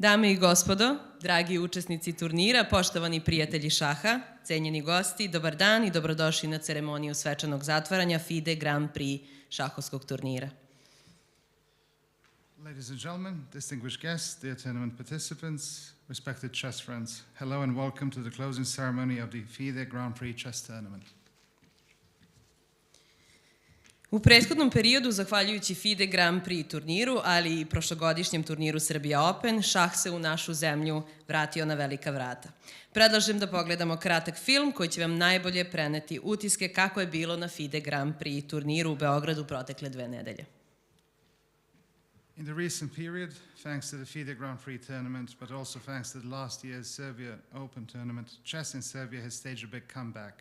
Dame i gospodo, dragi učesnici turnira, poštovani prijatelji šaha, cenjeni gosti, dobar dan i dobrodošli na ceremoniju svečanog zatvaranja FIDE Grand Prix šahovskog turnira. Ladies and gentlemen, distinguished guests, dear tournament participants, respected chess friends, hello and welcome to the closing ceremony of the FIDE Grand Prix chess tournament. U prethodnom periodu, zahvaljujući FIDE Grand Prix turniru, ali i prošlogodišnjem turniru Srbija Open, šah se u našu zemlju vratio na velika vrata. Predlažem da pogledamo kratak film koji će vam najbolje preneti utiske kako je bilo na FIDE Grand Prix turniru u Beogradu protekle 2 nedelje. In the recent period, thanks to the FIDE Grand Prix tournament, but also thanks to the last year's Serbia Open tournament, chess in Serbia has staged a big comeback.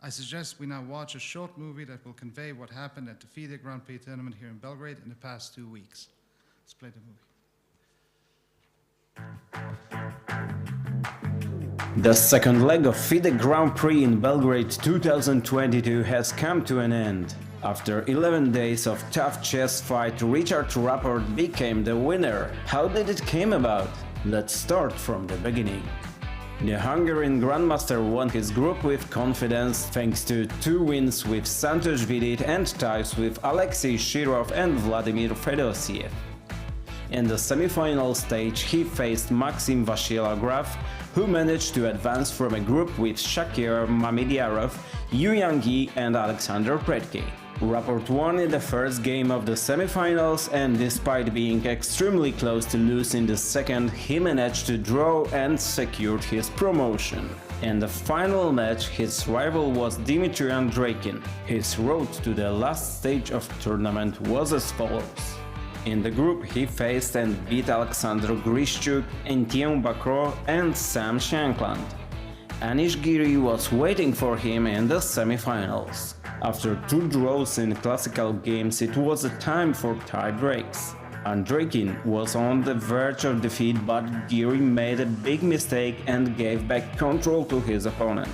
I suggest we now watch a short movie that will convey what happened at the FIDE Grand Prix tournament here in Belgrade in the past 2 weeks. Let's play the movie. The second leg of FIDE Grand Prix in Belgrade 2022 has come to an end. After 11 days of tough chess fight, Richard Rapport became the winner. How did it came about? Let's start from the beginning. The Hungarian Grandmaster won his group with confidence thanks to 2 wins with Santosh Vidit and ties with Alexei Shirov and Vladimir Fedosiev. In the semi-final stage he faced Maxim Vachier-Lagrave, who managed to advance from a group with Shakir Mamediarov, Yu Yangyi and Alexander Predke. Rapport won in the first game of the semi-finals, and despite being extremely close to lose in the second, he managed to draw and secured his promotion. In the final match, his rival was Dmitry Andreikin. His road to the last stage of the tournament was as follows. In the group he faced and beat Alexander Grishchuk, Etienne Bacro and Sam Shankland. Anish Giri was waiting for him in the semi-finals. After 2 draws in classical games, it was a time for tie breaks. Andreikin was on the verge of defeat, but Giri made a big mistake and gave back control to his opponent.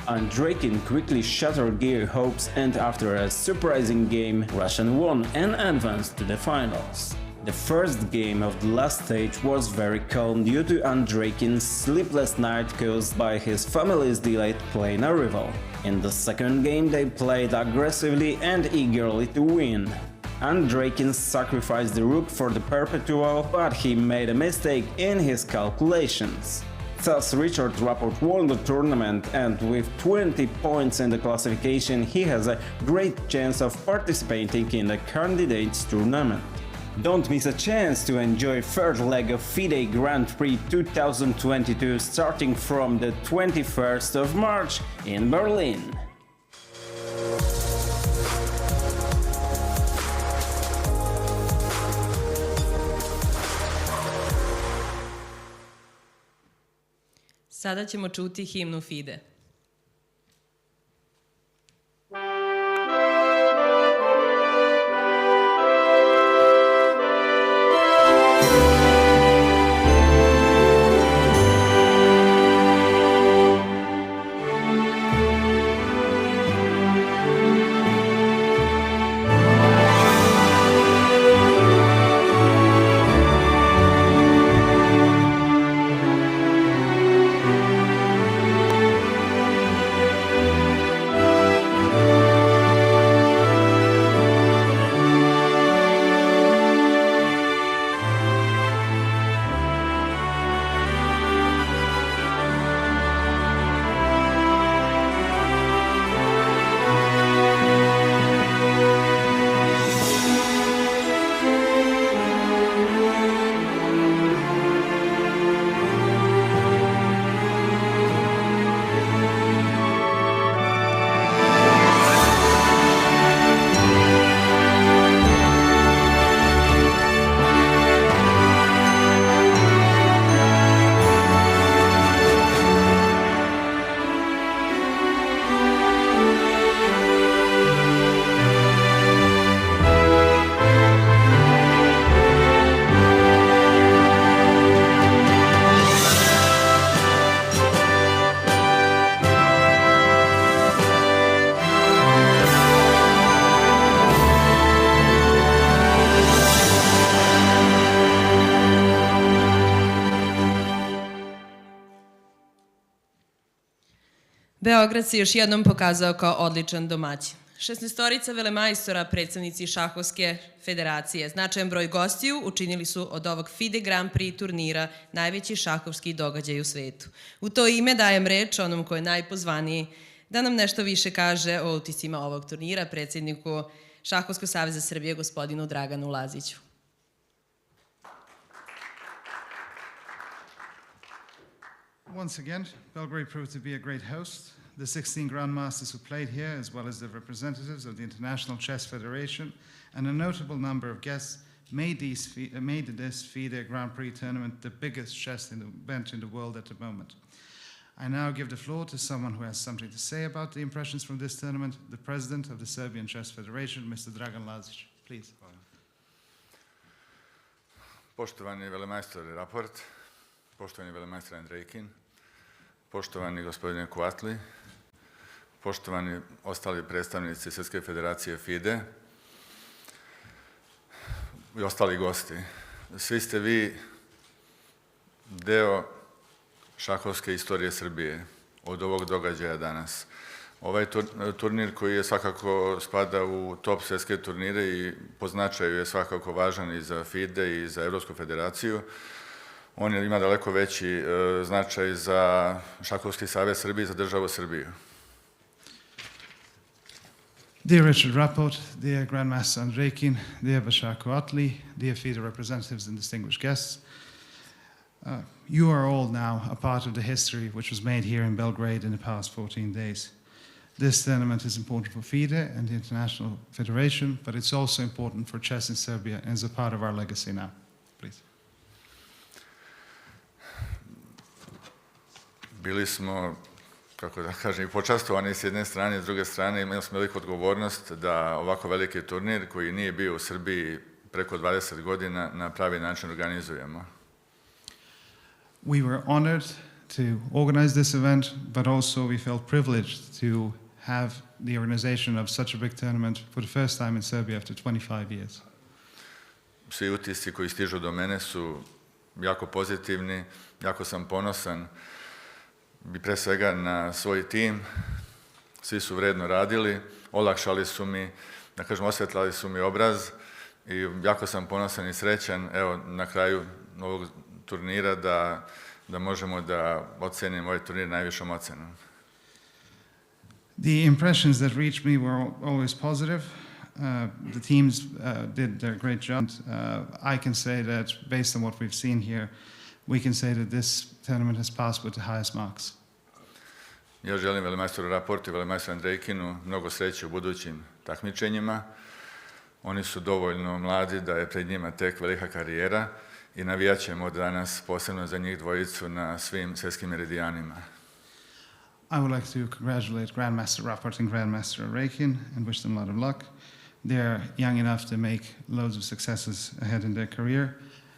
Andreikin quickly shattered Giri's hopes, and after a surprising game, Russian won and advanced to the finals. The first game of the last stage was very calm due to Andreikin's sleepless night caused by his family's delayed plane arrival. In the second game they played aggressively and eagerly to win. Andreikin sacrificed the rook for the perpetual, but he made a mistake in his calculations. Thus Richard Rapport won the tournament, and with 20 points in the classification he has a great chance of participating in the candidates tournament. Don't miss a chance to enjoy third leg of FIDE Grand Prix 2022 starting from the 21st of March in Berlin. Sada ćemo čuti himnu FIDE. Beograd se još jednom pokazao kao odličan domaćin. 16 velemajstora, predstavnici šahovske federacije, značajan broj gostiju učinili su od ovog FIDE Grand Prix turnira najveći šahovski događaj u svetu. U to ime dajem reč onom ko je najpozvaniji da nam nešto više kaže o utiscima ovog turnira, predsjedniku Šahovskog saveza Srbije, gospodinu Draganu Laziću. Once again, Belgrade proved to be a great host. The 16 Grandmasters who played here, as well as the representatives of the International Chess Federation, and a notable number of guests made this FIDE Grand Prix tournament the biggest chess event in the world at the moment. I now give the floor to someone who has something to say about the impressions from this tournament, the President of the Serbian Chess Federation, Mr. Dragan Lazić. Please. Poštovani velemajstor Raport, poštovani velemajstor Andrejkin, poštovani gospodine Kuatli, poštovani ostali predstavnici Svjetske federacije FIDE i ostali gosti. Svi ste vi deo šahovske istorije Srbije od ovog događaja danas. Ovaj turnir koji je svakako spada u top svjetske turnire i po značaju je svakako važan i za FIDE i za Evropsku federaciju. On ima daleko veći značaj za Šahovski savez Srbije i za državu Srbiju. Dear Richard Rapport, dear Grandmaster Andrejkin, dear Vachier-Lagrave, dear FIDE representatives and distinguished guests, you are all now a part of the history which was made here in Belgrade in the past 14 days. This tournament is important for FIDE and the International Federation, but it's also important for chess in Serbia and is a part of our legacy now. Please. Bili smo, kako da kažem, počastovani s jedne strane, s druge strane imali smo veliku odgovornost da ovako veliki turnir koji nije bio u Srbiji preko 20 godina na pravi način organizujemo. We were honored to organize this event, but also we felt privileged to have the organization of such a big tournament for the first time in Serbia after 25 years. Svi utisci koji stižu do mene su jako pozitivni, jako sam ponosan i pre svega na svoj tim. Svi su vredno radili, olakšali su mi, da kažem, osvetlali su mi obraz i jako sam ponosan i srećan, evo, na kraju ovog turnira da možemo da ocenimo ovaj turnir najvišom ocenom. The impressions that reached me were always positive. The teams did their great job. I can say that based on what we've seen here, we can say that this tournament has passed with the highest marks. Ja želim velemajstoru Raportu i velemajstoru Andrejkinu mnogo sreće u budućim takmičenjima. Oni su dovoljno mladi da je pred njima tek velika karijera i navijat ćemo danas posebno za njih dvojicu na svim svjetskim meridijanima. I would like to congratulate Grandmaster Rapport and Grandmaster Andrejkin and wish them a lot of luck. They're young enough to make loads of successes ahead in their career,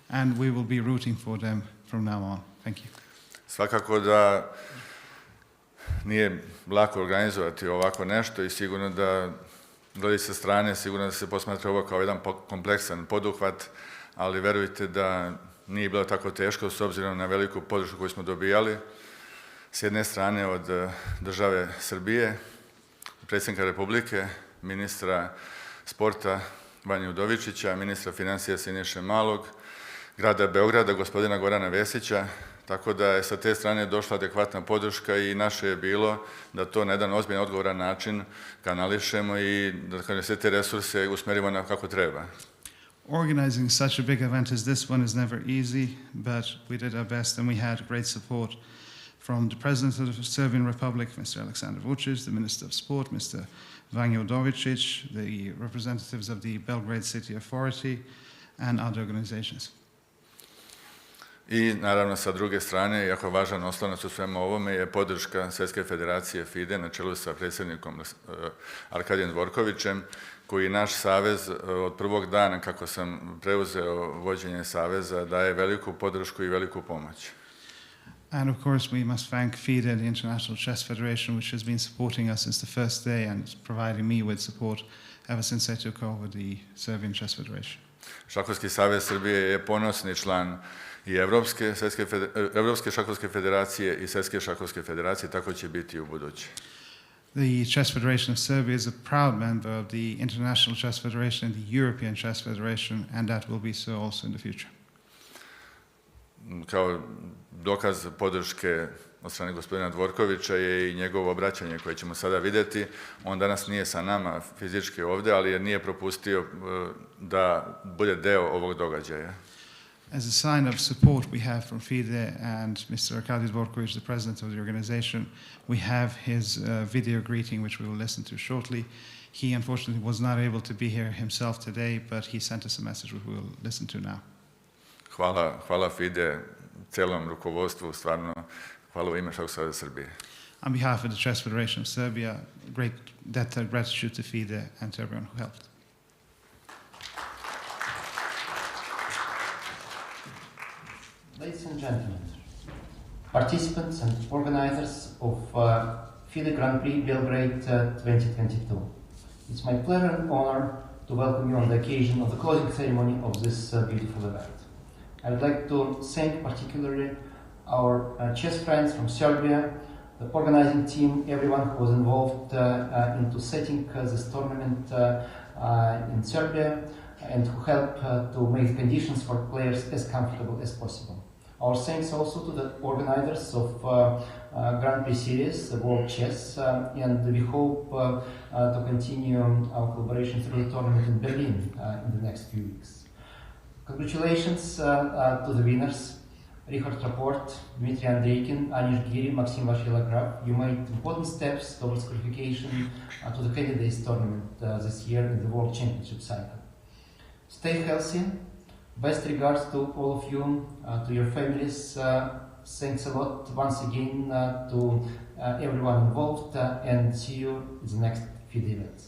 and we will be rooting for them from now on. Thank you. Svakako da nije lako organizovati ovako nešto i sigurno da gledi sa strane, sigurno da se posmatra ovo kao jedan kompleksan poduhvat, ali verujte da nije bilo tako teško s obzirom na veliku podršku koju smo dobijali. S jedne strane od države Srbije, predsjednika Republike, ministra sporta Vanje Udovičića, ministra financija Siniše Malog, grada Beograda, gospodina Gorana Vesića, tako da je sa te strane došla adekvatna podrška i naše je bilo da to na jedan ozbiljan odgovoran način kanališemo i da sve te resurse usmerimo na kako treba. Organizing such a big event as this one is never easy, but we did our best and we had great support from the President of the Serbian Republic, Mr. Aleksandar Vučić, the Minister of Sport, Mr. Vanja Udovičić, the representatives of the Belgrade City Authority, and other organizations. I naravno sa druge strane, jako važan oslonac u svemu ovome je podrška Svjetske federacije FIDE na čelu sa predsjednikom Arkadijem Dvorkovićem, koji naš savez od prvog dana kako sam preuzeo vođenje saveza daje veliku podršku i veliku pomoć. And of course we must thank FIDE, the International Chess Federation, which has been supporting us since the first day and providing me with support ever since I took over the Serbian Chess Federation. Šahovski savez Srbije je ponosni član i Evropske šahovske federacije i Svjetske šahovske federacije, tako će biti i u buduće. The Chess Federation of Serbia is a proud member of the International Chess Federation and the European Chess Federation, and that will be so also in the future. Kao dokaz podrške od strane gospodina Dvorkovića je i njegovo obraćanje koje ćemo sada vidjeti. On danas nije sa nama fizički ovdje, ali nije propustio da bude deo ovog događaja. As a sign of support we have from FIDE and Mr. Arkady Dvorkovic, the president of the organization, we have his video greeting, which we will listen to shortly. He unfortunately was not able to be here himself today, but he sent us a message which we will listen to now. Hvala FIDE, celom rukovodstvu, stvarno hvala u ime Šahskog saveza Srbije. On behalf of the Chess Federation of Serbia, great gratitude to FIDE and to everyone who helped. Ladies and gentlemen, participants and organizers of FIDE Grand Prix Belgrade 2022. It's my pleasure and honor to welcome you on the occasion of the closing ceremony of this beautiful event. I would like to thank particularly our chess friends from Serbia, the organizing team, everyone who was involved into setting this tournament in Serbia and who helped to make the conditions for players as comfortable as possible. Our thanks also to the organizers of Grand Prix Series, World Chess, and we hope to continue our collaboration through the tournament in Berlin in the next few weeks. Congratulations to the winners, Richard Rapport, Dmitry Andreikin, Anish Giri, Maxim Vachier-Lagrave. You made important steps towards qualification to the candidates tournament this year in the World Championship cycle. Stay healthy. Best regards to all of you, to your families. Thanks a lot once again to everyone involved, and see you in the next FIDE events.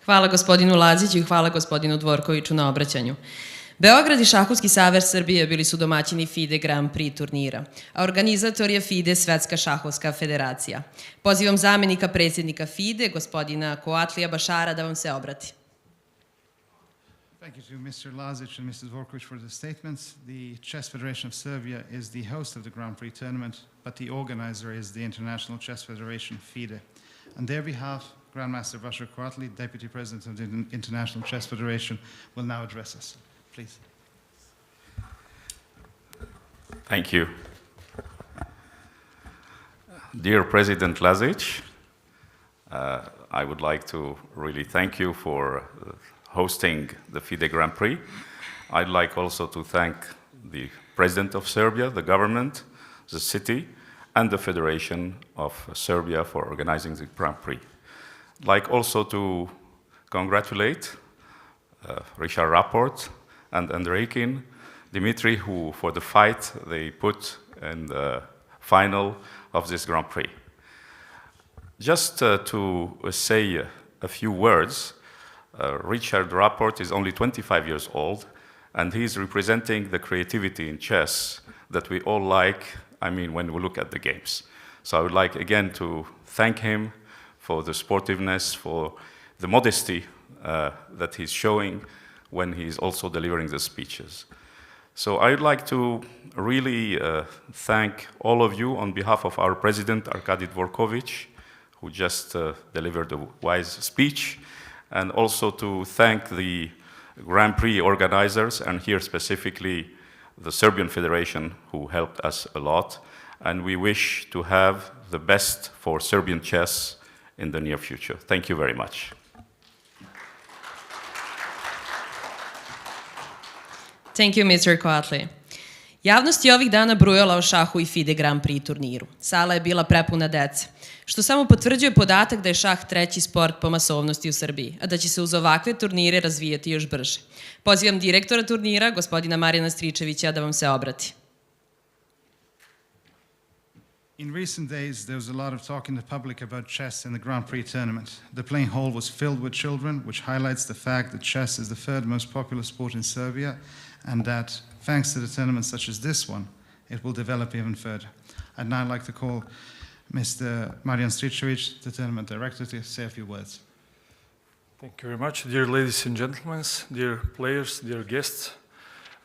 Hvala gospodinu Laziću i hvala gospodinu Dvorkoviću na obraćanju. Beograd i Šahovski savez Srbije bili su domaćini FIDE Grand Prix turnira, a organizator je FIDE Svetska šahovska federacija. Pozivam zamenika predsjednika FIDE, gospodina Koatlija Bašara, da vam se obrati. Thank you to Mr. Lazic and Mr. Dvorkovic for the statements. The Chess Federation of Serbia is the host of the Grand Prix tournament, but the organizer is the International Chess Federation, FIDE. On their behalf, Grandmaster Vachier-Lagrave, Deputy President of the International Chess Federation, will now address us. Please. Thank you. Dear President Lazic, I would like to really thank you for hosting the FIDE Grand Prix. I'd like also to thank the President of Serbia, the government, the city, and the Federation of Serbia for organizing the Grand Prix. I'd like also to congratulate Richard Rapport and Andreikin, Dmitry, who for the fight they put in the final of this Grand Prix. Just to say a few words, Richard Rapport is only 25 years old, and he's representing the creativity in chess that we all like, I mean, when we look at the games. So I would like again to thank him for the sportiveness, for the modesty that he's showing when he's also delivering the speeches. So I would like to really thank all of you on behalf of our president, Arkady Dvorkovic, who just delivered a wise speech, and also to thank the Grand Prix organizers, and here specifically the Serbian Federation, who helped us a lot. And we wish to have the best for Serbian chess in the near future. Thank you very much. Thank you, Mr. Koatli. Javnost je ovih dana brujala o šahu i FIDE Grand Prix turniru. Sala je bila prepuna dece, što samo potvrđuje podatak da je šah treći sport po masovnosti u Srbiji, a da će se uz ovakve turnire razvijati još brže. Pozivam direktora turnira, gospodina Marijana Stričevića, da vam se obrati. In recent days, there was a lot of talk in the public about chess in the Grand Prix tournament. The playing hall was filled with children, which highlights the fact that chess is the third most popular sport in Serbia, and that, thanks to the tournaments such as this one, it will develop even further. I'd now like to call Mr. Marijan Stričević, the tournament director, to say a few words. Thank you very much. Dear ladies and gentlemen, dear players, dear guests,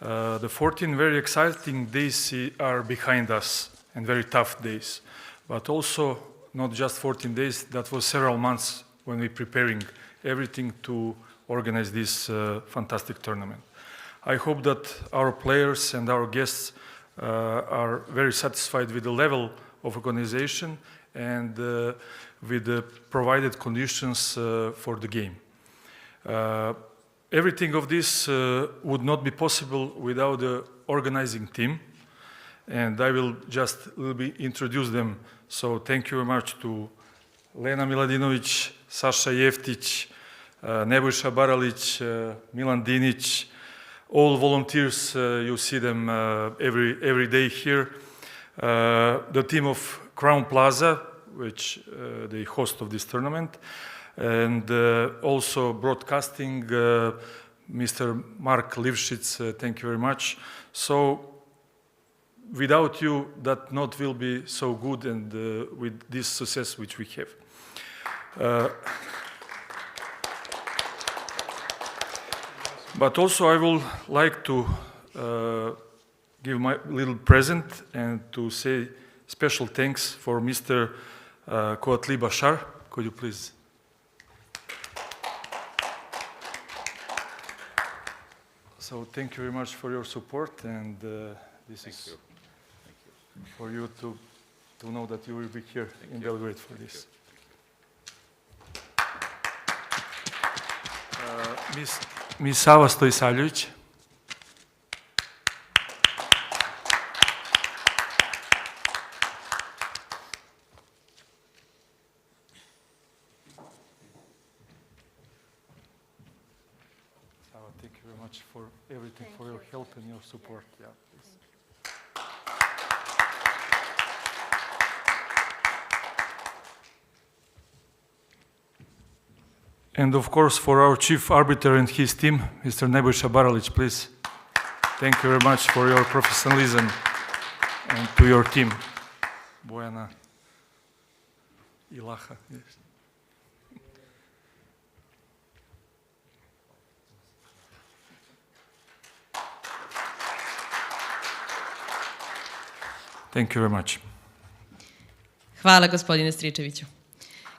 The 14 very exciting days are behind us, and very tough days. But also, not just 14 days, that was several months when we preparing everything to organize this fantastic tournament. I hope that our players and our guests are very satisfied with the level of organization and with the provided conditions for the game. Everything of this would not be possible without the organizing team, and I will just introduce them. So thank you very much to Lena Miladinović, Sasha Jeftić, Nebojša Baralić, Milan Dinić, all volunteers, you see them every day here. The team of Crown Plaza, which the host of this tournament, and also broadcasting, Mr. Mark Livšits, thank you very much. So without you, that not will be so good, and with this success which we have. But also I would like to give my little present and to say special thanks for Mr. Koatli Bashar. Could you please? So thank you very much for your support, and this is for you to know that you will be here in Belgrade for this. Miss Sava Stojsavljević. Sava, thank you very much for everything, for your help and your support. Yeah, please. And of course, for our chief arbiter and his team, Mr. Nebojša Baralić, please. Thank you very much for your professionalism, and to your team, Bojana, Ilaha. Yes. Thank you very much. Hvala, gospodine Stričeviću.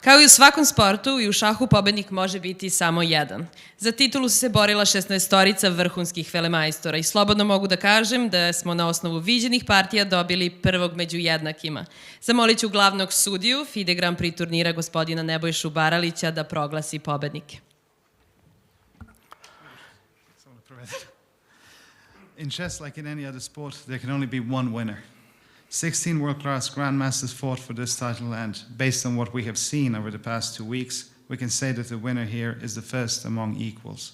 Kao i u svakom sportu, i u šahu pobednik može biti samo jedan. Za titulu se borila 16-torica vrhunskih velemajstora i slobodno mogu da kažem da smo na osnovu viđenih partija dobili prvog među jednakima. Zamolit ću glavnog sudiju FIDE Grand Prix turnira gospodina Nebojšu Baralića da proglasi pobednike. In chess, like in any other sport, there can only be one winner. 16 world-class Grandmasters fought for this title, and based on what we have seen over the past 2 weeks, we can say that the winner here is the first among equals.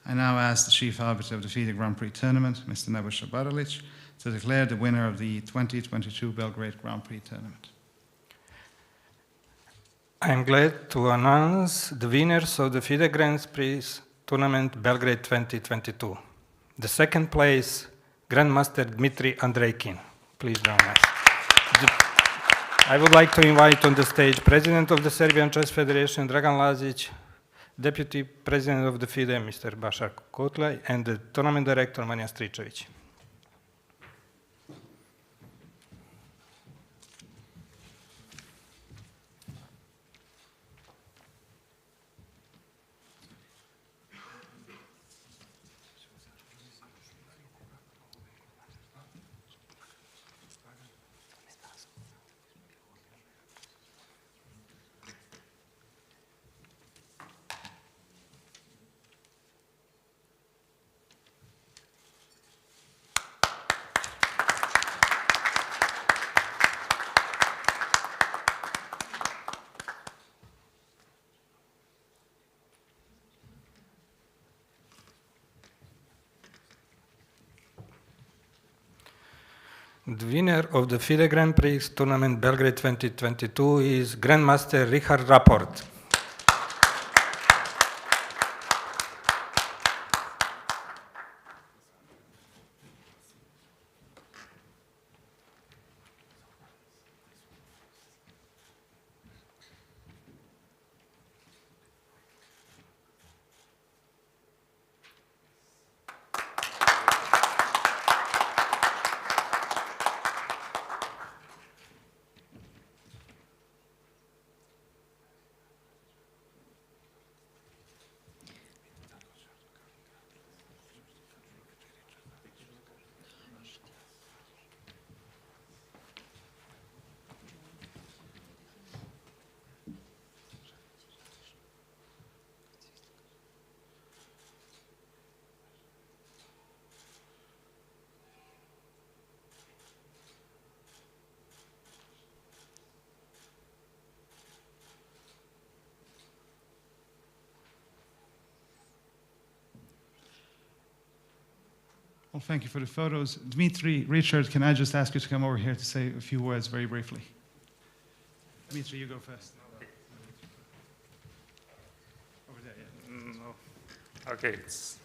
I now ask the chief arbiter of the FIDE Grand Prix tournament, Mr. Nebojša Baralić, to declare the winner of the 2022 Belgrade Grand Prix tournament. I am glad to announce the winners of the FIDE Grand Prix tournament Belgrade 2022. The second place, Grandmaster Dmitry Andreykin. Please join us. I would like to invite on the stage President of the Serbian Chess Federation, Dragan Lazic, Deputy President of the FIDE, Mr. Bashar Kotlaj, and the Tournament Director, Manja Stričević. The winner of the FIDE Grand Prix tournament Belgrade 2022 is Grandmaster Richard Rapport. Well, thank you for the photos. Dmitry, Richard, can I just ask you to come over here to say a few words very briefly? Dmitry, you go first. Over there, yeah. No. Okay, it's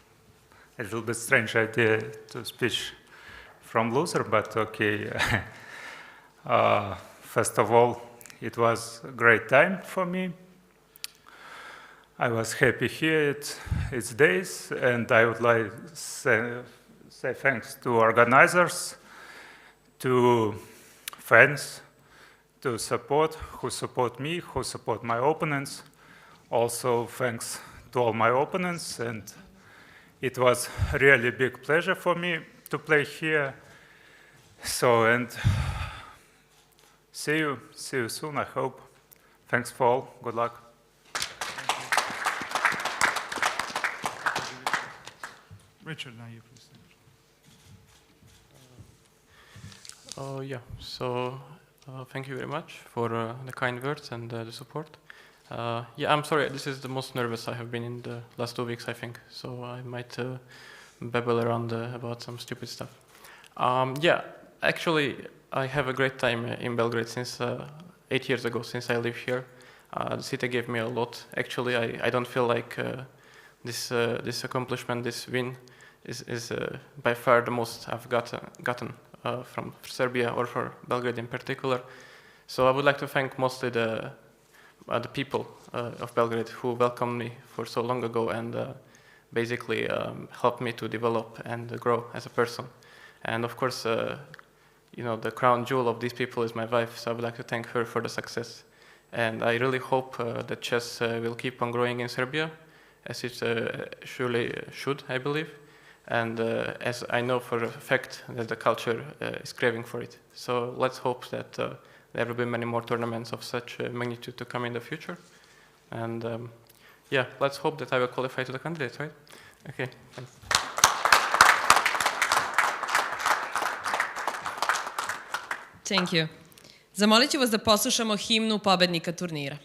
a little bit strange idea to speak from loser, but okay. First of all, it was a great time for me. I was happy here its days, and I would like to say thanks to organizers, to fans, to who support me, who support my opponents. Also, thanks to all my opponents, and it was really a big pleasure for me to play here. So, and see you soon, I hope. Thanks for all, good luck. Richard, now you please. Yeah, so thank you very much for the kind words and the support. Yeah, I'm sorry, this is the most nervous I have been in the last 2 weeks, I think, so I might babble around about some stupid stuff. Yeah, actually, I have a great time in Belgrade since 8 years ago, since I live here. The city gave me a lot. Actually, I don't feel like this accomplishment, this win, is by far the most I've gotten from Serbia or for Belgrade in particular. So I would like to thank mostly the people of Belgrade who welcomed me for so long ago and basically helped me to develop and grow as a person. And of course, you know, the crown jewel of these people is my wife, so I would like to thank her for the success. And I really hope that chess will keep on growing in Serbia, as it surely should, I believe. And as I know for a fact that the culture is craving for it. So let's hope that there will be many more tournaments of such magnitude to come in the future. And yeah, let's hope that I will qualify to the candidates, right? Okay, thanks. Thank you. Zamolit ću vas da poslušamo himnu pobednika turnira.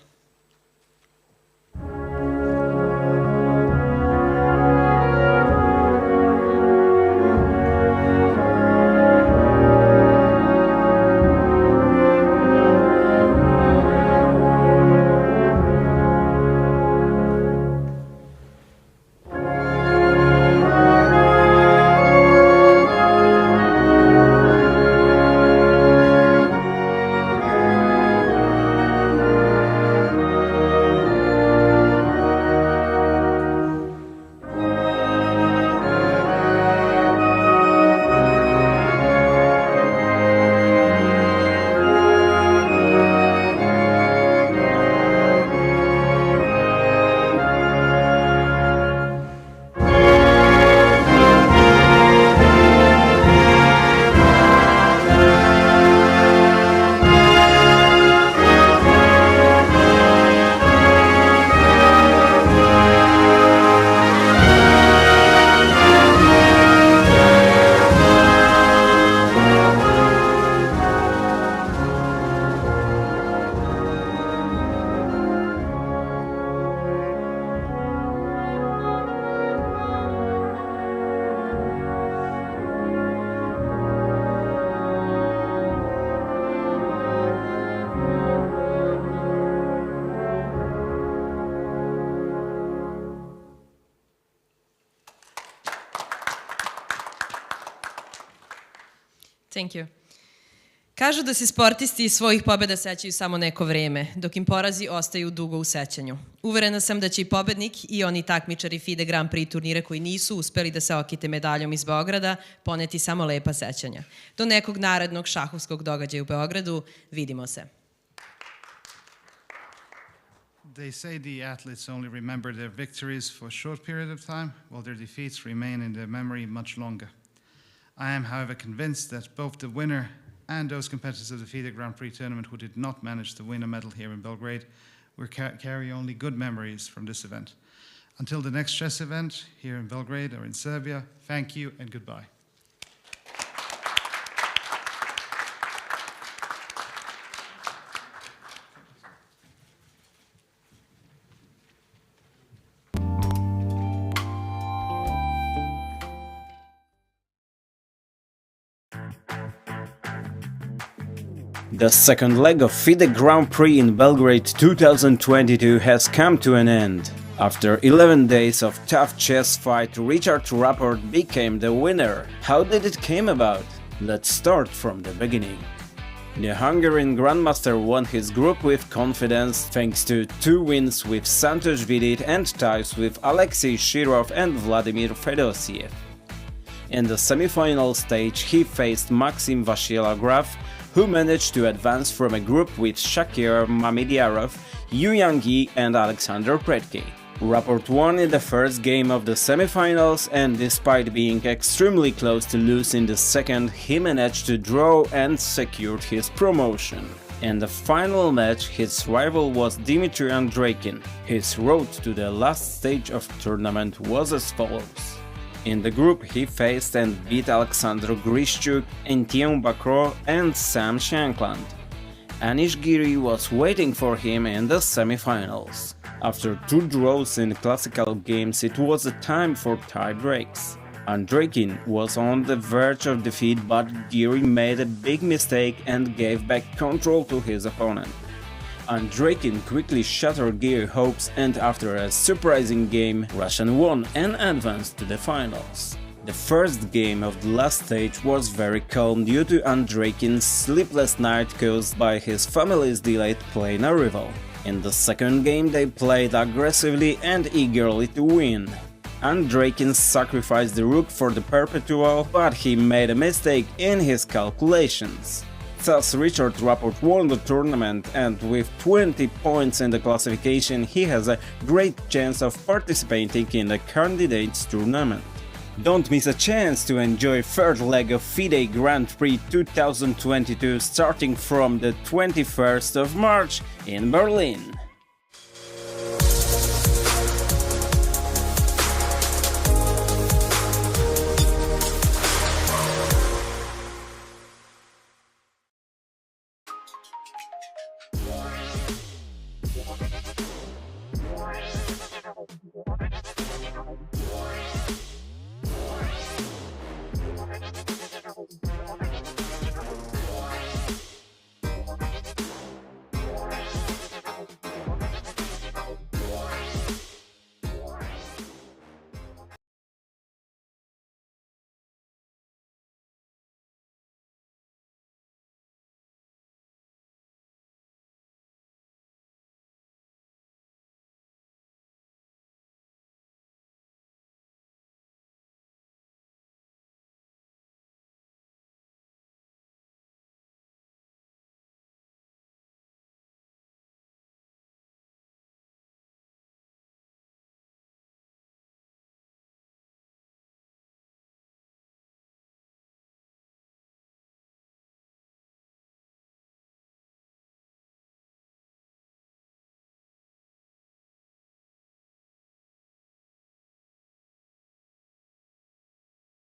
Thank you. Kažu da se sportisti iz svojih pobjeda sećaju samo neko vreme, dok im porazi ostaju dugo u sećanju. Uverena sam da će i pobednik i oni takmičari FIDE Grand Prix turnira koji nisu uspeli da se okite medaljom iz Beograda poneti samo lepa sećanja. Do nekog narednog šahovskog događaja u Beogradu, vidimo se. They say the athletes only remember their victories for a short period of time, while their defeats remain in their memory much longer. I am, however, convinced that both the winner and those competitors of the FIDE Grand Prix tournament who did not manage to win a medal here in Belgrade will carry only good memories from this event. Until the next chess event here in Belgrade or in Serbia, thank you and goodbye. The second leg of FIDE Grand Prix in Belgrade 2022 has come to an end. After 11 days of tough chess fight, Richard Rapport became the winner. How did it came about? Let's start from the beginning. The Hungarian Grandmaster won his group with confidence thanks to 2 wins with Santosh Vidit and ties with Alexei Shirov and Vladimir Fedosiev. In the semi-final stage he faced Maxim Vachier-Lagrave, who managed to advance from a group with Shakir Mamidyarov, Yu Yang-yi and Alexander Predke. Rapport won in the first game of the semi-finals, and despite being extremely close to lose in the second, he managed to draw and secured his promotion. In the final match, his rival was Dmitry Andreikin. His road to the last stage of the tournament was as follows. In the group he faced and beat Alexander Grishchuk, Etienne Bacro and Sam Shankland. Anish Giri was waiting for him in the semi-finals. After 2 draws in classical games, it was a time for tie breaks. Andreikin was on the verge of defeat, but Giri made a big mistake and gave back control to his opponent. Andreikin quickly shattered Giri's hopes, and after a surprising game, Russian won and advanced to the finals. The first game of the last stage was very calm due to Andreikin's sleepless night caused by his family's delayed plane arrival. In the second game they played aggressively and eagerly to win. Andreikin sacrificed the rook for the perpetual, but he made a mistake in his calculations. Thus Richard Rapport won the tournament, and with 20 points in the classification he has a great chance of participating in the candidates tournament. Don't miss a chance to enjoy third leg of FIDE Grand Prix 2022 starting from the 21st of March in Berlin.